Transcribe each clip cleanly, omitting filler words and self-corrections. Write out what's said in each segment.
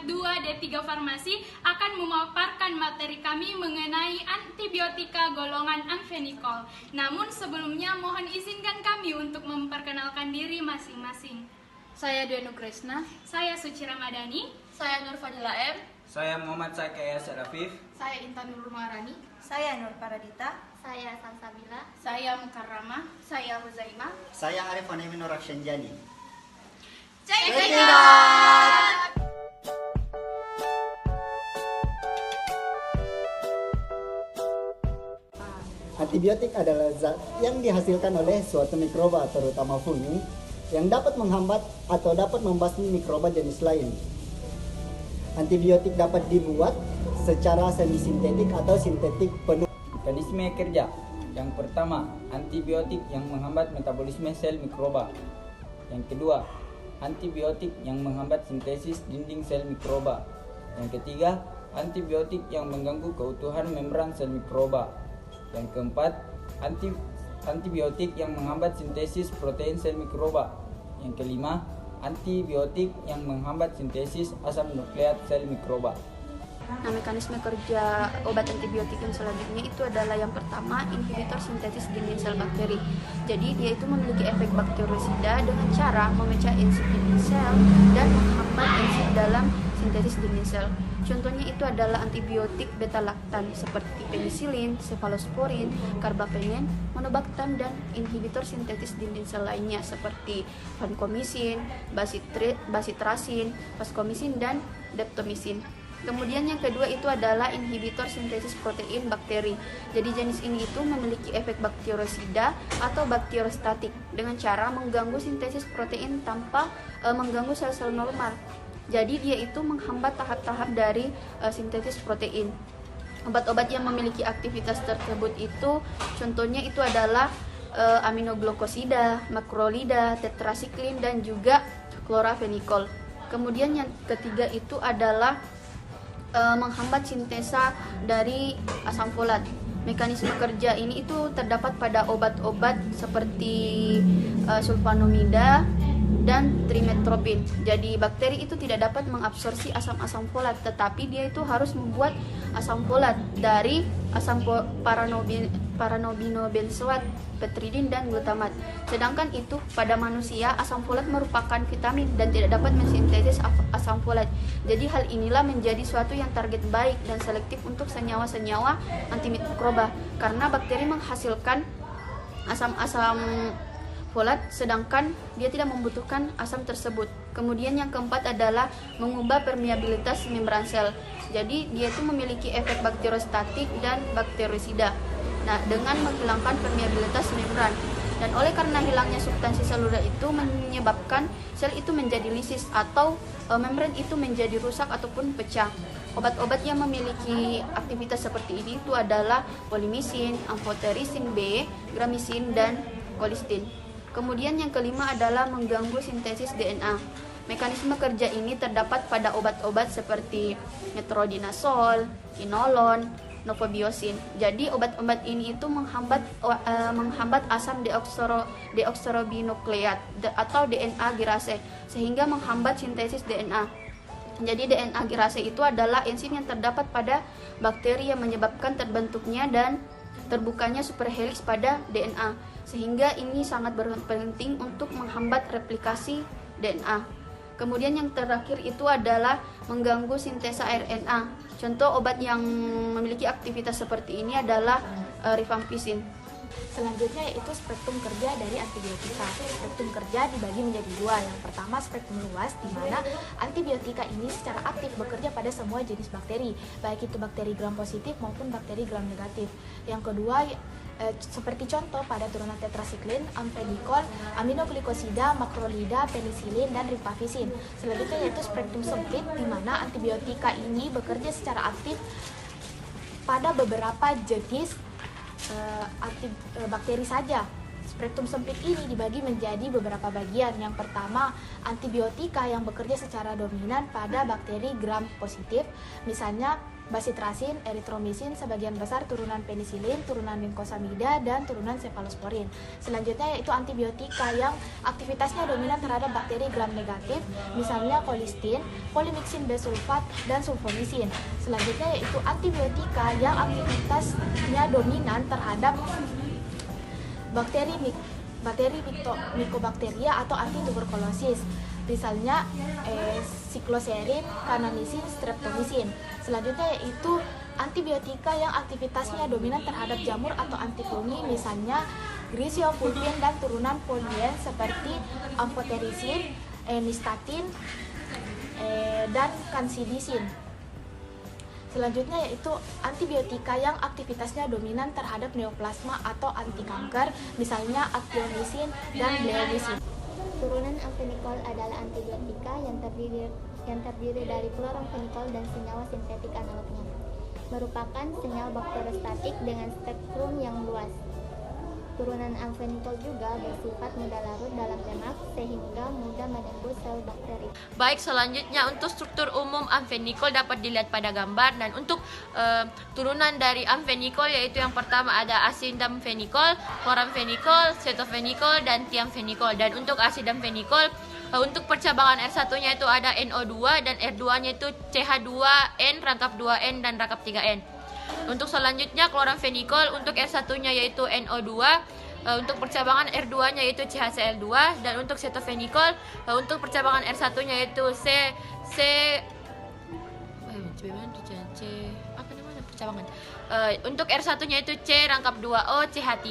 tingkat 2 D3 Farmasi akan memaparkan materi kami mengenai antibiotika golongan amfenikol. Namun sebelumnya mohon izinkan kami untuk memperkenalkan diri masing-masing. Saya Dwi Nukresna. Saya Suci Ramadhani. Saya Nur Fadila M. Saya Muhammad Sakaya Sarafif. Saya Intan Nur Maharani. Saya Nur Paradita. Saya Salsabila. Saya Mukarramah. Saya Huzaimah. Saya Arif Anemi Nur Rakshanjani. Check it out! Antibiotik adalah zat yang dihasilkan oleh suatu mikroba, terutama fungi, yang dapat menghambat atau dapat membasmi mikroba jenis lain. Antibiotik dapat dibuat secara semi-sintetik atau sintetik penuh. Mekanisme kerja. Yang pertama, antibiotik yang menghambat metabolisme sel mikroba. Yang kedua, antibiotik yang menghambat sintesis dinding sel mikroba. Yang ketiga, antibiotik yang mengganggu keutuhan membran sel mikroba. Yang keempat, antibiotik yang menghambat sintesis protein sel mikroba. Yang kelima, antibiotik yang menghambat sintesis asam nukleat sel mikroba. Nah, mekanisme kerja obat antibiotik yang selanjutnya itu adalah yang pertama, inhibitor sintesis dinding sel bakteri. Jadi dia itu memiliki efek bakteriosida dengan cara memecah enzim dinding sel dan menghambat enzim dalam sintesis dinding sel. Contohnya itu adalah antibiotik beta-laktan seperti penisilin, cefalosporin, carbapenem, monobaktam, dan inhibitor sintetis dinding sel lainnya seperti vancomycin, bacitracin, vancomycin, dan daptomycin. Kemudian yang kedua itu adalah inhibitor sintesis protein bakteri. Jadi jenis ini itu memiliki efek bakteriosida atau bakteriostatik dengan cara mengganggu sintesis protein tanpa mengganggu sel-sel normal. Jadi dia itu menghambat tahap-tahap dari sintesis protein. Obat-obat yang memiliki aktivitas tersebut itu contohnya itu adalah aminoglukosida, makrolida, tetrasiklin, dan juga klorafenikol. Kemudian yang ketiga itu adalah menghambat sintesa dari asam folat. Mekanisme kerja ini itu terdapat pada obat-obat seperti sulfanomida dan trimetropin. Jadi bakteri itu tidak dapat mengabsorpsi asam-asam folat, tetapi dia itu harus membuat asam folat dari asam paranobinobenzoat, petridin, dan glutamat. Sedangkan itu pada manusia asam folat merupakan vitamin dan tidak dapat mensintesis asam folat. Jadi hal inilah menjadi suatu yang target baik dan selektif untuk senyawa-senyawa antimikroba karena bakteri menghasilkan asam-asam folat sedangkan dia tidak membutuhkan asam tersebut. Kemudian yang keempat adalah mengubah permeabilitas membran sel. Jadi dia itu memiliki efek bakteriostatik dan bakteriosida. Nah, dengan menghilangkan permeabilitas membran dan oleh karena hilangnya substansi seluler itu menyebabkan sel itu menjadi lisis atau membran itu menjadi rusak ataupun pecah. Obat-obat yang memiliki aktivitas seperti ini itu adalah polimisin, amphoterisin B, gramisin, dan colistin. Kemudian yang kelima adalah mengganggu sintesis DNA. Mekanisme kerja ini terdapat pada obat-obat seperti metronidazol, quinolone, nofobiosin. Jadi obat-obat ini itu menghambat asam deoksiribonukleat atau DNA girase sehingga menghambat sintesis DNA. Jadi DNA girase itu adalah enzim yang terdapat pada bakteri yang menyebabkan terbentuknya dan terbukanya superhelix pada DNA, sehingga ini sangat penting untuk menghambat replikasi DNA. Kemudian yang terakhir itu adalah mengganggu sintesa RNA. Contoh obat yang memiliki aktivitas seperti ini adalah rifampicin. Selanjutnya yaitu spektrum kerja dari antibiotika. Spektrum kerja dibagi menjadi dua. Yang pertama spektrum luas, di mana antibiotika ini secara aktif bekerja pada semua jenis bakteri, baik itu bakteri gram positif maupun bakteri gram negatif. Yang kedua seperti contoh pada turunan tetrasiklin, amfenikol, aminoglikosida, makrolida, penisilin, dan rifampicin. Selanjutnya yaitu spektrum sempit, di mana antibiotika ini bekerja secara aktif pada beberapa jenis bakteri saja. Spektrum sempit ini dibagi menjadi beberapa bagian. Yang pertama, antibiotika yang bekerja secara dominan pada bakteri gram positif, misalnya basitrasin, eritromisin, sebagian besar turunan penisilin, turunan linkosamida, dan turunan cephalosporin. Selanjutnya yaitu antibiotika yang aktivitasnya dominan terhadap bakteri gram negatif, misalnya kolistin, polimixin B sulfat, dan sulfonisin. Selanjutnya yaitu antibiotika yang aktivitasnya dominan terhadap bakteri Mycobacteria atau antituberkulosis, misalnya sikloserin, kanamisin, streptomisin. Selanjutnya yaitu antibiotika yang aktivitasnya dominan terhadap jamur atau antifungi, misalnya griseofulvin dan turunan polien seperti amphoterisin, nystatin, dan kansidisin. Selanjutnya yaitu antibiotika yang aktivitasnya dominan terhadap neoplasma atau anti kanker, misalnya actiomycin dan bleomycin. Turunan amfenikol adalah antibiotika yang terdiri dari kloramfenikol dan senyawa sintetik analognya. Merupakan senyawa bakteriostatik dengan spektrum yang luas. Turunan amfenikol juga bersifat mudah larut dalam lemak sehingga mudah menembus sel bakteri. Baik, selanjutnya untuk struktur umum amfenikol dapat dilihat pada gambar, dan untuk turunan dari amfenikol yaitu yang pertama ada asidamfenikol, chloramfenikol, cetofenikol, dan tiamfenikol. Dan untuk asidamfenikol untuk percabangan R1-nya itu ada NO2 dan R2-nya itu CH2N, rangkap 2N dan rangkap 3N. Untuk selanjutnya chloramfenikol untuk R1-nya yaitu NO2, untuk percabangan R2-nya yaitu CHCl2, dan untuk cetofenikol untuk percabangan R1-nya yaitu untuk R1-nya itu C rangkap 2O CH3,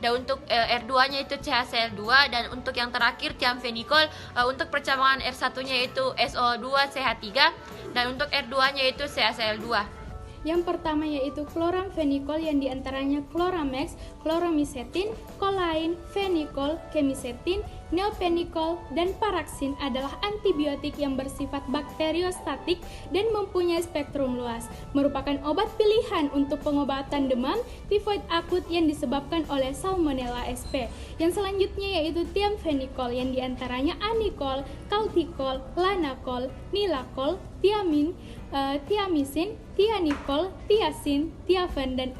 dan untuk R2-nya itu CHCl2, dan untuk yang terakhir tiamfenikol untuk percabangan R1-nya yaitu SO2 CH3, dan untuk R2-nya itu CHCl2. Yang pertama yaitu chloramfenikol yang diantaranya chloramex, chloramicetin, kolain, fenikol, kemisetin, neopenikol, dan paraksin adalah antibiotik yang bersifat bakteriostatik dan mempunyai spektrum luas. Merupakan obat pilihan untuk pengobatan demam tifoid akut yang disebabkan oleh Salmonella sp. Yang selanjutnya yaitu tiamfenikol yang diantaranya anikol, kautikol, lanakol, nilakol, tiamisin, tianikol, tiasin, tiafen, dan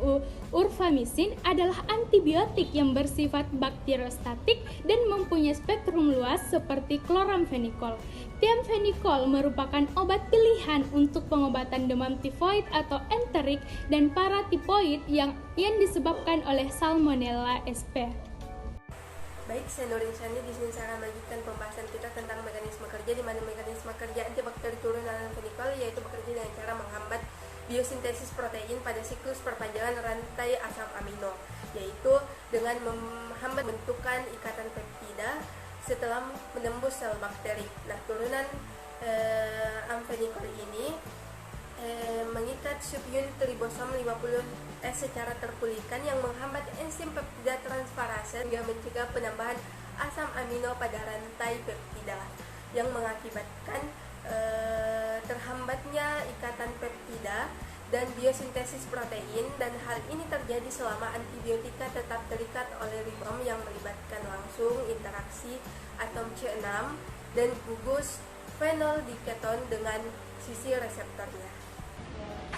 urfamisin adalah antibiotik yang bersifat bakteriostatik dan mempunyai spektrum luas seperti chloramfenikol. Tiamfenikol merupakan obat pilihan untuk pengobatan demam tifoid atau enterik dan paratifoid yang disebabkan oleh Salmonella sp. Baik, saya Nurin Syandi. Di sini saya akan melanjutkan pembahasan kita tentang mekanisme kerja, di mana mekanisme kerja antibakteri turunan amfenikol yaitu bekerja dengan cara menghambat biosintesis protein pada siklus perpanjangan rantai asam amino, yaitu dengan menghambat bentukan ikatan peptida setelah menembus sel bakteri. Nah, turunan amfenikol ini mengikat subunit ribosom 50S secara terpulihkan yang menghambat enzim peptida transferase hingga mencegah penambahan asam amino pada rantai peptida yang mengakibatkan terhambatnya ikatan peptida dan biosintesis protein, dan hal ini terjadi selama antibiotika tetap terikat oleh ribosom yang melibatkan langsung interaksi atom C6 dan gugus fenol-diketon dengan sisi reseptornya.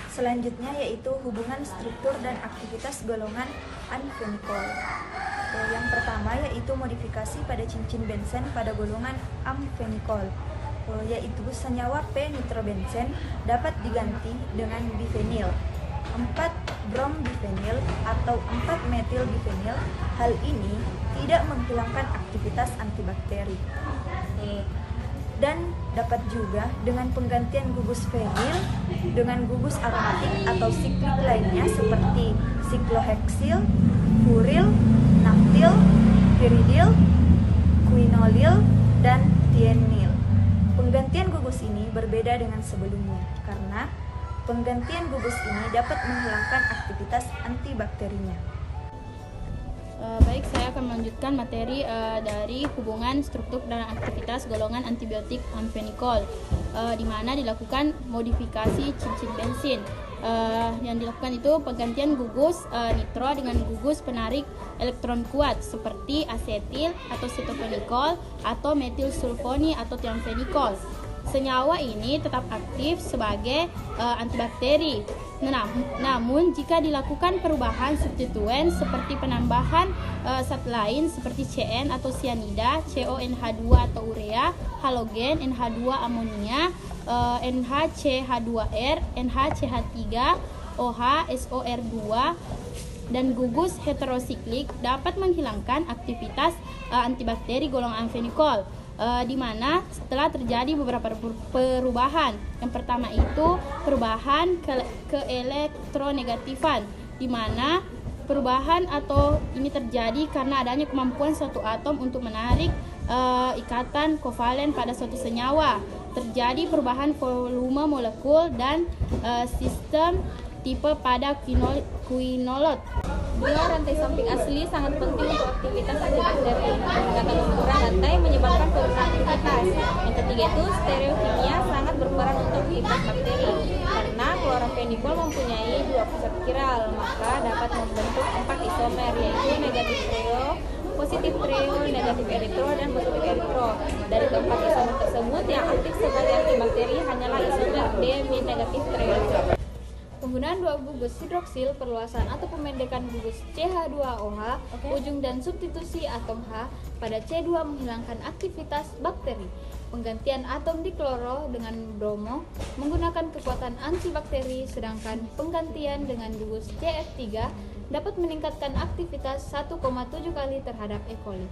Selanjutnya yaitu hubungan struktur dan aktivitas golongan amfenikol. Yang pertama yaitu modifikasi pada cincin bensen pada golongan amfenikol, yaitu senyawa P-nitrobensen dapat diganti dengan bifenil, 4-brom-bifenil atau 4-metil-bifenil. Hal ini tidak menghilangkan aktivitas antibakteri. Dan dapat juga dengan penggantian gugus fenil dengan gugus aromatik atau siklik lainnya seperti sikloheksil, furil, naftil, piridil, quinolil, dan tienil. Penggantian gugus ini berbeda dengan sebelumnya karena penggantian gugus ini dapat menghilangkan aktivitas antibakterinya. Baik, saya akan melanjutkan materi dari hubungan struktur dan aktivitas golongan antibiotik amfenikol, di mana dilakukan modifikasi cincin bensin. Yang dilakukan itu penggantian gugus nitro dengan gugus penarik elektron kuat seperti asetil atau cetofenikol atau metil sulfoni atau tiamfenikol. senyawa ini tetap aktif sebagai antibakteri. Namun jika dilakukan perubahan substituen seperti penambahan zat lain seperti CN atau cyanida, CONH2 atau urea, halogen, NH2 amonia, NHCH2R, NHCH3, OH, SOR2, dan gugus heterosiklik dapat menghilangkan aktivitas antibakteri golongan amfenikol. Di mana setelah terjadi beberapa perubahan. Yang pertama itu perubahan keelektronegatifan, di mana perubahan atau ini terjadi karena adanya kemampuan suatu atom untuk menarik ikatan kovalen pada suatu senyawa. Terjadi perubahan volume molekul dan sistem tipe pada quinolot. Dua rantai samping asli sangat penting untuk aktivitas antibakteri. Peningkatan ukuran rantai menyebabkan penurunan aktivitas. Yang ketiga itu stereokimia sangat berperan untuk aktivitas bakteri. Karena kloramfenikol mempunyai dua pusat kiral, maka dapat membentuk 4 isomer, yaitu negatif trio, positif trio, negatif elektro, dan positif elektro. Dari keempat isomer tersebut, yang aktif sebagai antibakteri hanyalah isomer D-negatif trio. Penggunaan dua gugus hidroksil, perluasan atau pemendekan gugus CH2OH, ujung dan substitusi atom H pada C2 menghilangkan aktivitas bakteri. Penggantian atom dikloro dengan bromo menggunakan kekuatan antibakteri, sedangkan penggantian dengan gugus CF3 dapat meningkatkan aktivitas 1,7 kali terhadap E. coli.